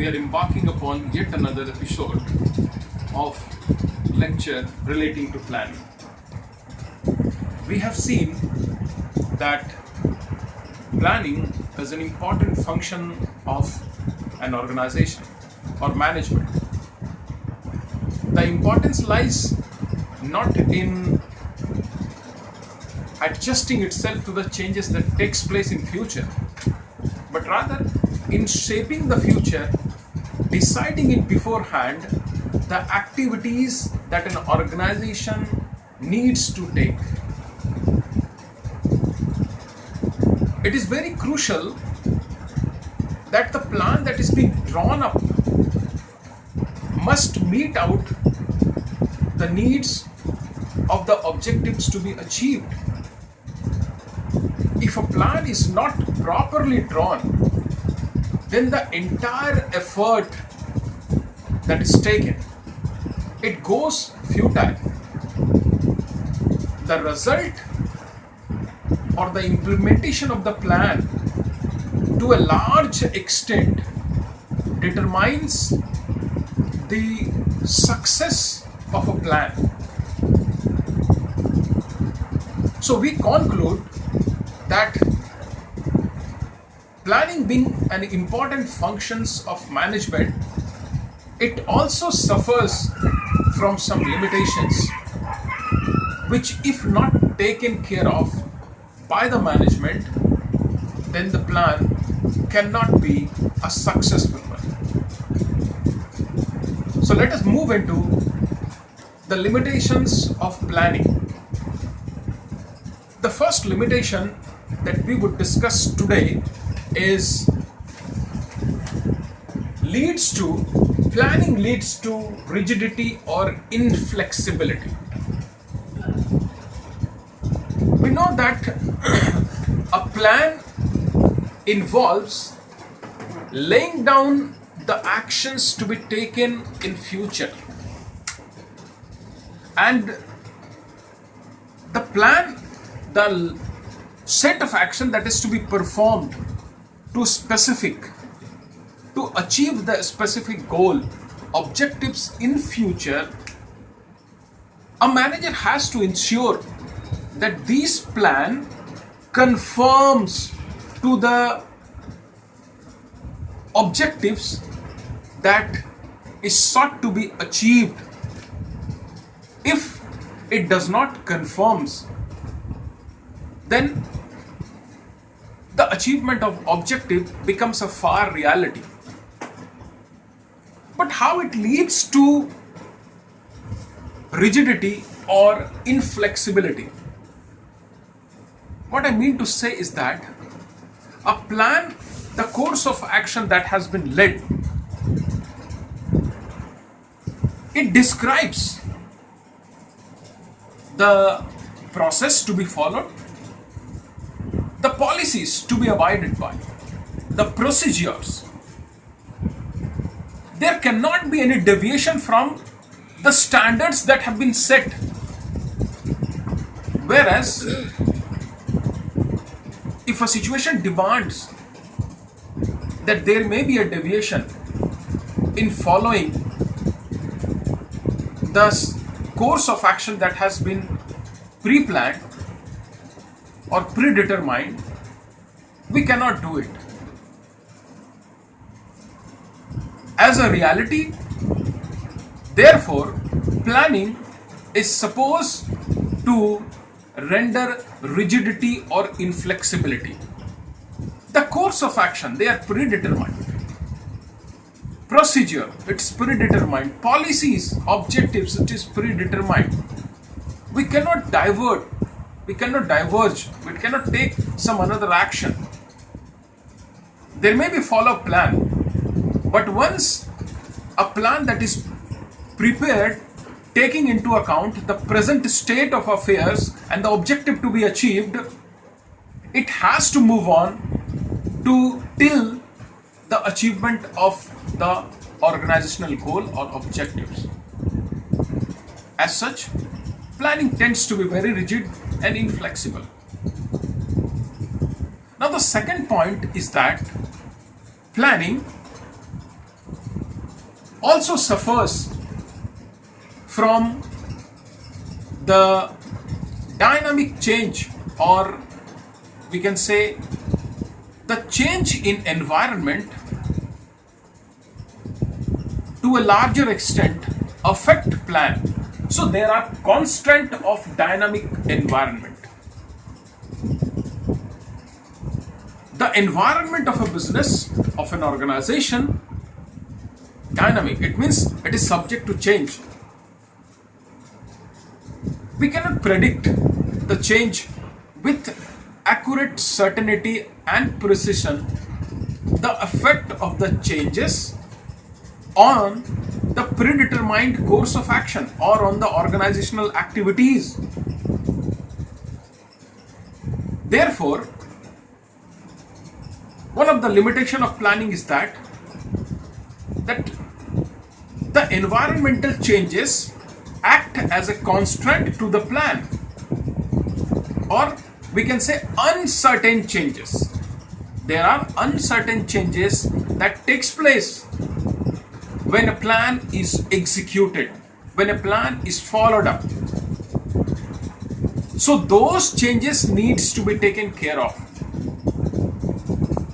we are embarking upon yet another episode of lecture relating to planning. We have seen that planning is an important function of an organization or management. The importance lies not in adjusting itself to the changes that takes place in future, but rather in shaping the future, deciding it beforehand, the activities that an organization needs to take. It is very crucial that the plan that is being drawn up must meet out the needs of the objectives to be achieved. If a plan is not properly drawn, then the entire effort that is taken, it goes futile. The result or the implementation of the plan to a large extent determines the success of a plan. So we conclude that planning being an important function of management, it also suffers from some limitations which, if not taken care of by the management, then the plan cannot be a successful one. So let us move into the limitations of planning. The first limitation that we would discuss today is planning leads to rigidity or inflexibility. We know that a plan involves laying down the actions to be taken in future, and the plan, the set of action that is to be performed to achieve the specific goal, objectives in future, a manager has to ensure that this plan conforms to the objectives that is sought to be achieved. If it does not conforms, then the achievement of objective becomes a far reality. But how it leads to rigidity or inflexibility? What I mean to say is that a plan, the course of action that has been led, it describes the process to be followed, the policies to be abided by, the procedures. There cannot be any deviation from the standards that have been set. Whereas, if a situation demands that there may be a deviation in following the course of action that has been pre-planned or predetermined, we cannot do it. As a reality, therefore, planning is supposed to render rigidity or inflexibility. The course of action, they are predetermined. Procedure, it's predetermined. Policies, objectives, it is predetermined. We cannot divert, we cannot diverge, we cannot take some another action. There may be follow-up plan, but once a plan that is prepared, taking into account the present state of affairs and the objective to be achieved, it has to move on till the achievement of the organizational goal or objectives. As such, planning tends to be very rigid and inflexible. Now the second point is that planning also suffers from the dynamic change, or we can say the change in environment to a larger extent affect plan. So there are constant of dynamic environment. The environment of a business, of an organization, dynamic. It means it is subject to change. We cannot predict the change with accurate certainty and precision, the effect of the changes on the predetermined course of action or on the organizational activities. Therefore, one of the limitation of planning is that the environmental changes act as a constraint to the plan, or we can say uncertain changes. There are uncertain changes that takes place when a plan is executed, when a plan is followed up. So those changes needs to be taken care of,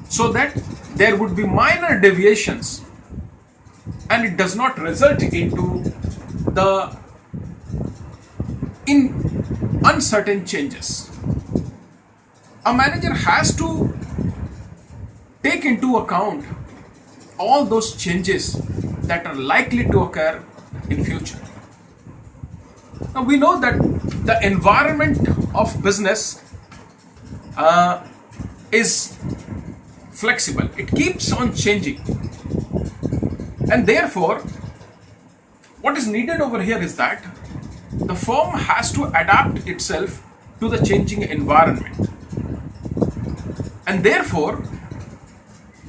so that there would be minor deviations and it does not result into the uncertain changes. A manager has to take into account all those changes that are likely to occur in future. Now we know that the environment of business is flexible. It keeps on changing. And therefore, what is needed over here is that the firm has to adapt itself to the changing environment. And therefore,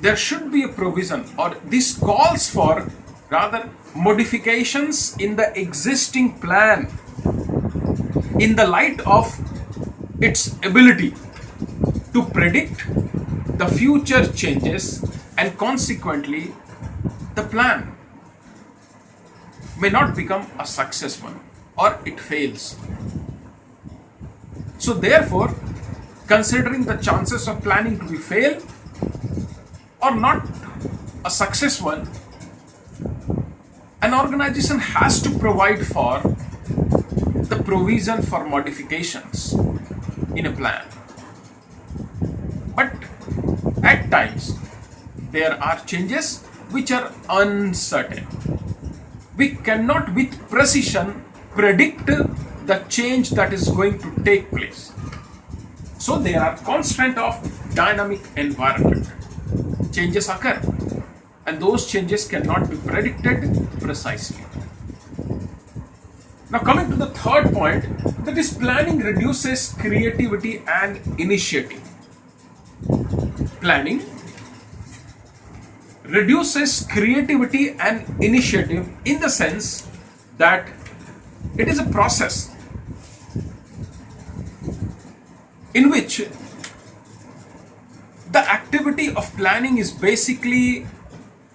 there should be a provision, or this calls for rather modifications in the existing plan in the light of its ability to predict the future changes, and consequently the plan may not become a successful or it fails. So therefore, considering the chances of planning to be fail or not a success one, an organization has to provide for the provision for modifications in a plan. But at times there are changes which are uncertain. We cannot with precision predict the change that is going to take place. So there are constraints of dynamic environment. Changes occur, and those changes cannot be predicted precisely. Now coming to the third point, that is planning reduces creativity and initiative. Planning reduces creativity and initiative in the sense that it is a process in which the activity of planning is basically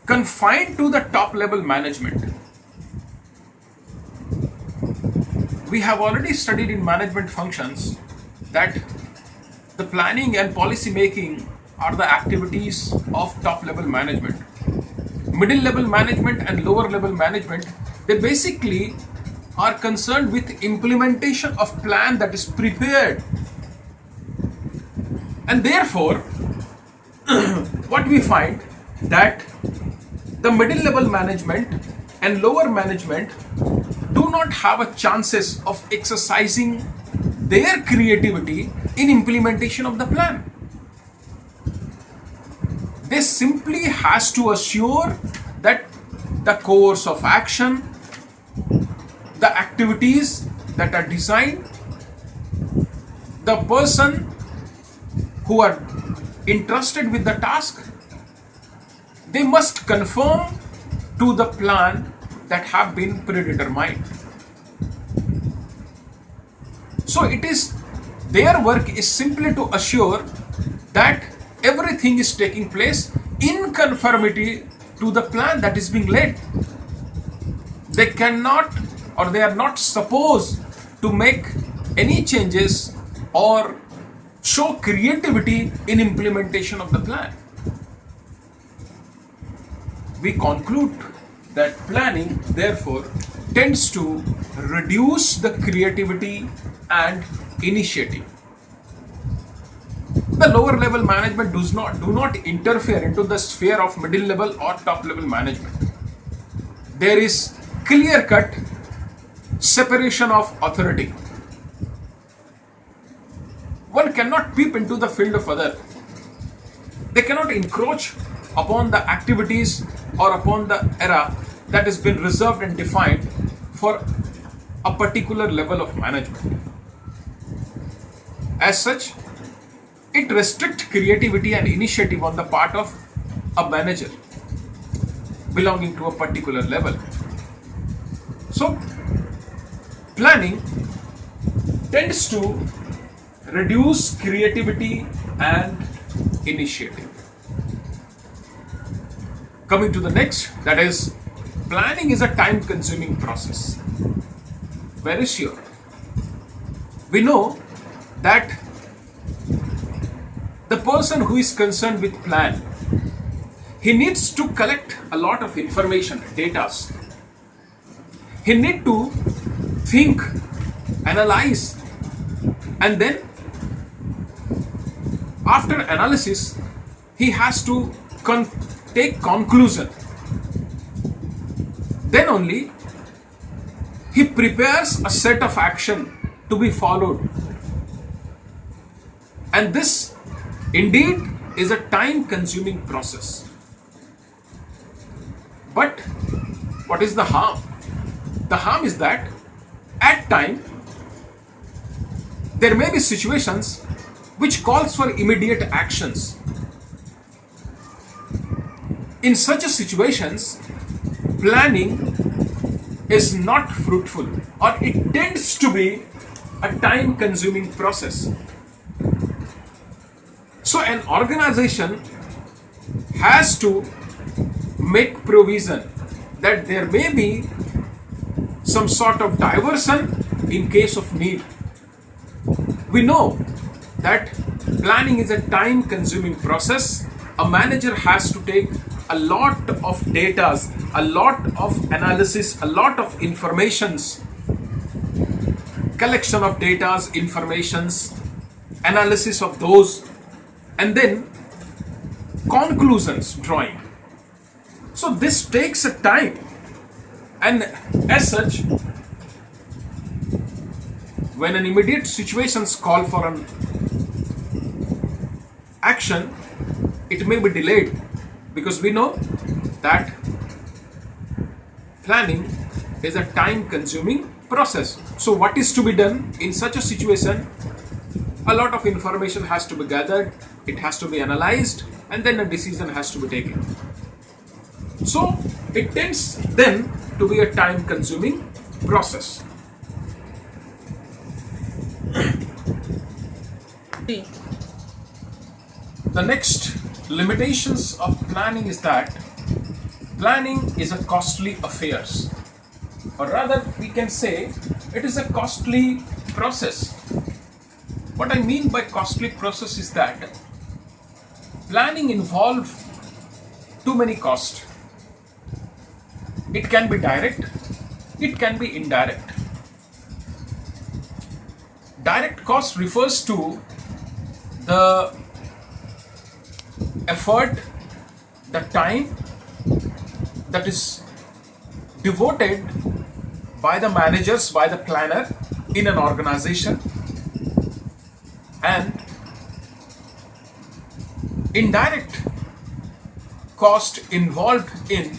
confined to the top level management. We have already studied in management functions that the planning and policy making are the activities of top level management. Middle level management and lower level management, they basically are concerned with implementation of plan that is prepared. And therefore, what we find that the middle level management and lower management do not have a chances of exercising their creativity in implementation of the plan. They simply has to assure that the course of action, the activities that are designed, the person who are entrusted with the task, they must conform to the plan that have been predetermined. So it is their work is simply to assure that everything is taking place in conformity to the plan that is being laid. They cannot or they are not supposed to make any changes or show creativity in implementation of the plan. We conclude that planning, therefore, tends to reduce the creativity and initiative. The lower level management do not interfere into the sphere of middle level or top level management. There is clear cut separation of authority. One cannot peep into the field of other. They cannot encroach upon the activities or upon the era that has been reserved and defined for a particular level of management. As such, it restricts creativity and initiative on the part of a manager belonging to a particular level. So, planning tends to reduce creativity and initiative. Coming to the next, that is, planning is a time-consuming process. Very sure. We know that the person who is concerned with plan, he needs to collect a lot of information, data. He needs to think, analyze, and then after analysis, he has to take conclusion. Then only he prepares a set of action to be followed. And this indeed is a time-consuming process. But what is the harm? The harm is that at times there may be situations which calls for immediate actions. In such a situations, planning is not fruitful, or it tends to be a time-consuming process. So an organization has to make provision that there may be some sort of diversion in case of need. We know that planning is a time-consuming process. A manager has to take a lot of data, a lot of analysis, a lot of informations, collection of data, informations, analysis of those, and then conclusions drawing. So this takes a time, and as such, when an immediate situations call for an action, it may be delayed, because we know that planning is a time-consuming process. So what is to be done in such a situation? A lot of information has to be gathered, it has to be analyzed, and then a decision has to be taken. So it tends then to be a time-consuming process. The next limitations of planning is that planning is a costly affair, or rather we can say it is a costly process. What I mean by costly process is that planning involves too many costs. It can be direct, it can be indirect. Direct cost refers to the effort, the time that is devoted by the managers, by the planner in an organization, and indirect cost involved in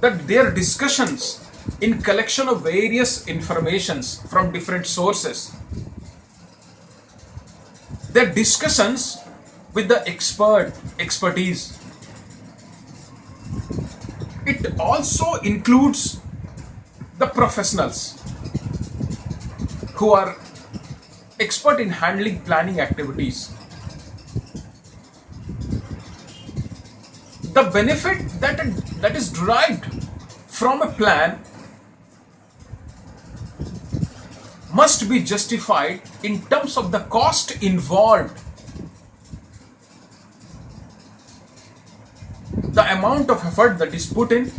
that their discussions in collection of various informations from different sources, their discussions with the expertise. It also includes the professionals who are expert in handling planning activities. The benefit that is derived from a plan must be justified in terms of the cost involved, the amount of effort that is put in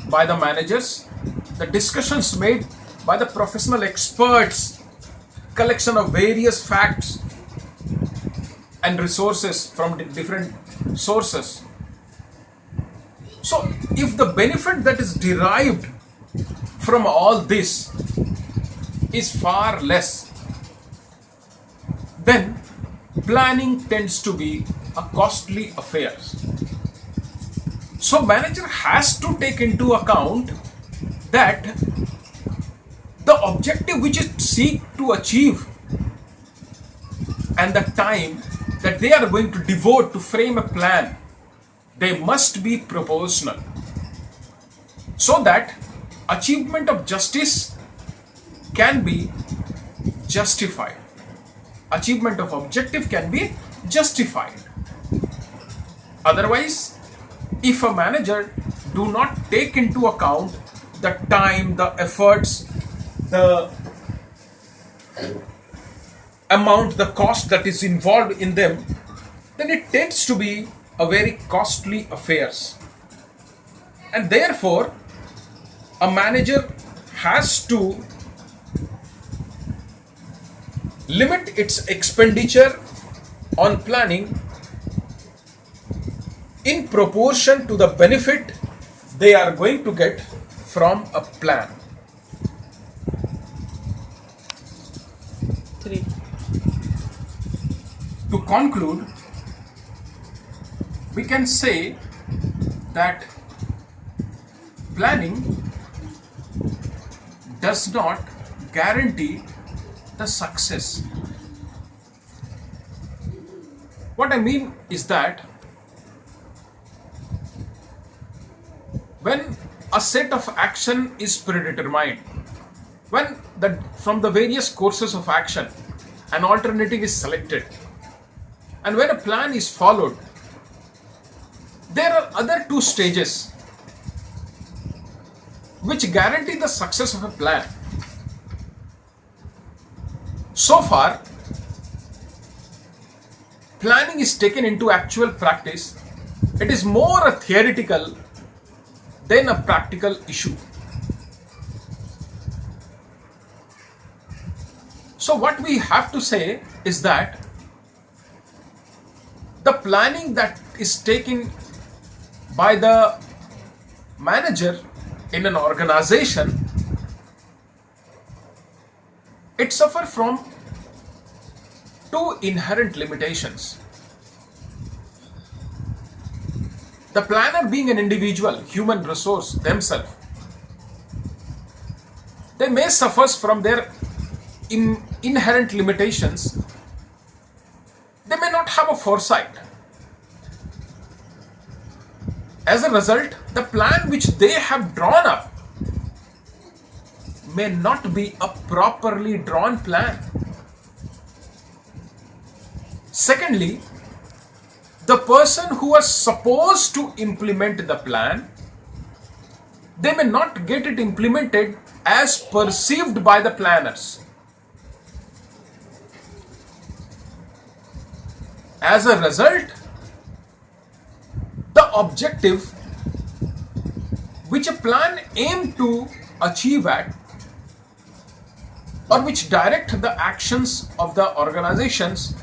by the managers, the discussions made by the professional experts, collection of various facts and resources from different sources. So if the benefit that is derived from all this is far less, then planning tends to be a costly affair. So manager has to take into account that the objective which it seek to achieve and the time that they are going to devote to frame a plan, they must be proportional, so that achievement of justice can be justified. Achievement of objective can be justified. Otherwise, if a manager do not take into account the time, the efforts, the amount, the cost that is involved in them, then it tends to be a very costly affair. And therefore, a manager has to limit its expenditure on planning in proportion to the benefit they are going to get from a plan. 3. To conclude, we can say that planning does not guarantee the success. What I mean is that when a set of action is predetermined, when from the various courses of action an alternative is selected, and when a plan is followed, there are other two stages which guarantee the success of a plan. So far, planning is taken into actual practice. It is more a theoretical than a practical issue. So what we have to say is that the planning that is taken by the manager in an organization, it suffers from two inherent limitations. The planner being an individual, human resource themselves, they may suffer from their inherent limitations. They may not have a foresight. As a result, the plan which they have drawn up may not be a properly drawn plan. Secondly, the person who was supposed to implement the plan, they may not get it implemented as perceived by the planners. As a result, the objective which a plan aimed to achieve at, or which direct the actions of the organizations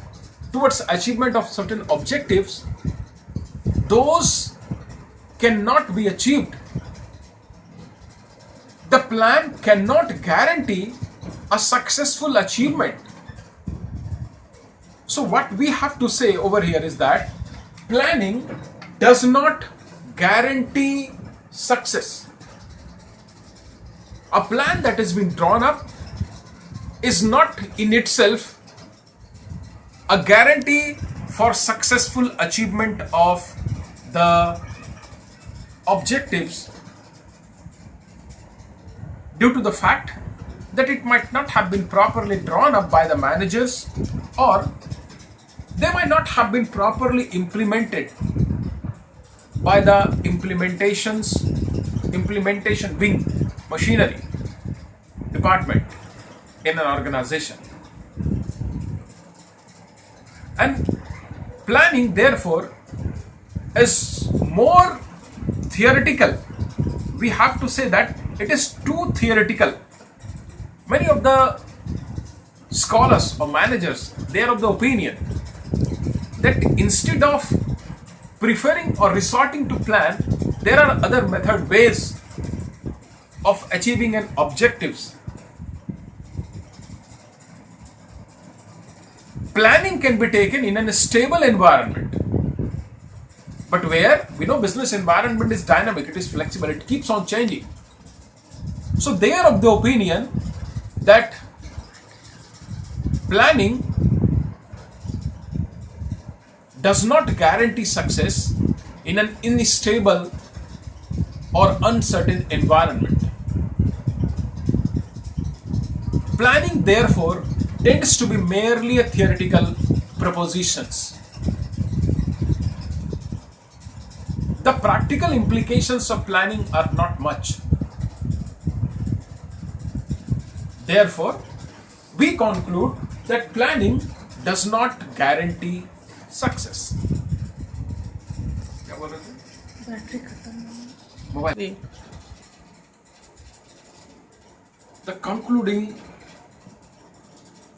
towards achievement of certain objectives, those cannot be achieved. The plan cannot guarantee a successful achievement. So what we have to say over here is that planning does not guarantee success. A plan that has been drawn up is not in itself a guarantee for successful achievement of the objectives, due to the fact that it might not have been properly drawn up by the managers, or they might not have been properly implemented by the implementation wing, machinery department in an organization. And planning, therefore, is more theoretical. We have to say that it is too theoretical. Many of the scholars or managers, they are of the opinion that instead of preferring or resorting to plan, there are other ways of achieving an objectives. Planning can be taken in a stable environment, but where we know business environment is dynamic, it is flexible, it keeps on changing. So they are of the opinion that planning does not guarantee success in an unstable or uncertain environment. Planning, therefore, tends to be merely a theoretical propositions. The practical implications of planning are not much. Therefore, we conclude that planning does not guarantee success. The concluding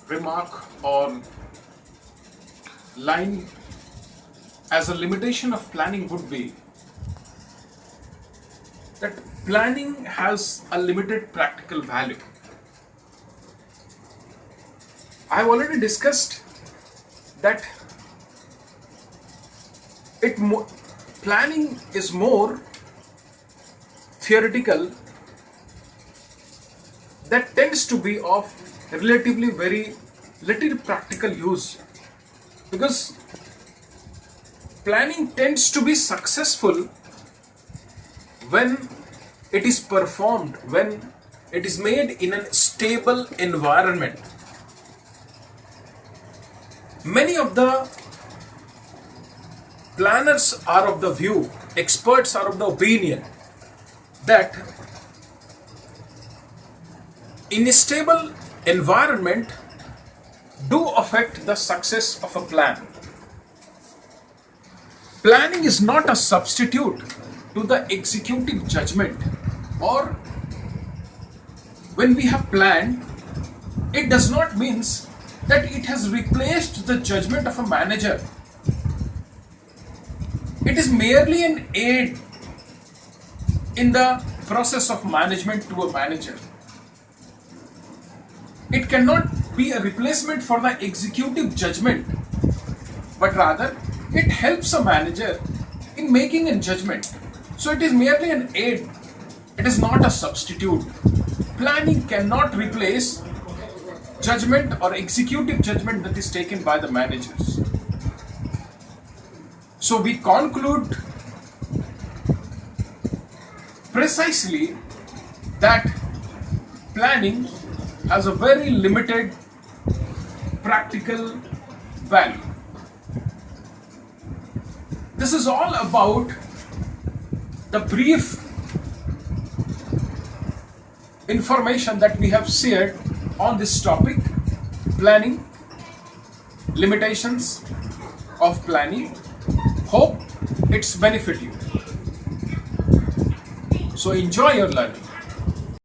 remark or line as a limitation of planning would be that planning has a limited practical value. I have already discussed that planning is more theoretical, that tends to be of relatively very little practical use, because planning tends to be successful when it is performed, when it is made in a stable environment. Many of the planners are of the view, experts are of the opinion that in a stable environment do affect the success of a plan. Planning is not a substitute to the executive judgment, or when we have planned, it does not mean that it has replaced the judgment of a manager. It is merely an aid in the process of management to a manager. It cannot be a replacement for the executive judgment, but rather it helps a manager in making a judgment. So it is merely an aid. It is not a substitute. Planning cannot replace judgment or executive judgment that is taken by the managers. So we conclude precisely that planning has a very limited practical value. This is all about the brief information that we have shared on this topic, planning, limitations of planning. Hope it's benefit you. So enjoy your learning.